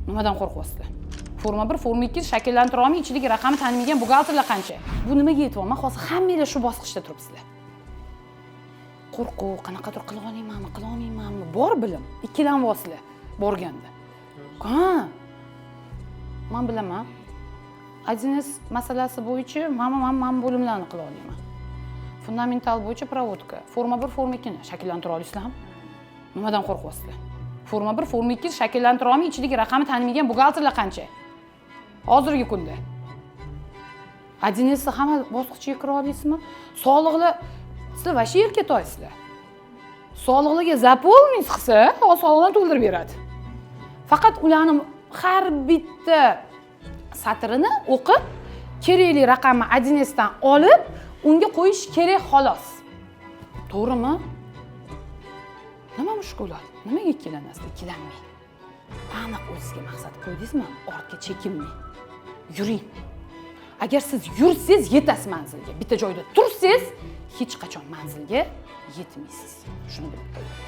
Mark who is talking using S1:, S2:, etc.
S1: Nimadan qo'rqyapsizlar? Forma 1, forma 2 shakllantira olmay ichidagi raqamni tanimagan buxgalterlar qancha? Bu nimaga yetyapman? Hozir hammanglar shu bosqichda turibsizlar. Qo'rquv, qanaqadir qila olmaymanmi, qila olmaymanmi? Bor bilim, ikkilanyapsizlar borganda. Ha. Men bilaman. Adines masalasi bo'yicha men bo'limlarni qila olaman. Fundamental bo'yicha provodka. Forma 1, forma 2 ni shakllantira olasizlarmi? Nimadan qo'rqyapsizlar? Forma 1, forma 2 shakllantira olmay ichidagi raqamni tanimagan buxgalterlar qancha? Hozirgi kunda. Adinesni hamma bosqichiga kira olasizmi? Sog'liqli sizlar vashi erkatoysizlar. Sog'liqliga zaполнить qilsa, sog'liqni to'ldirib beradi. Faqat ularning har bitta satrini o'qib, kerakli raqamni Adinesdan olib, unga qo'yish kerak xolos. To'g'rimi? Nima mushkulot? Nimaga ikkilanasiz? Ikkilanmang. Aniq o'zingizga maqsad qo'ydingizmi? Ortga chekinmang. Yuring. Agar siz yursangiz yetasiz manzilga. Bitta joyda tursangiz, hech qachon manzilga yetmaysiz. Shuni bilib qo'ying.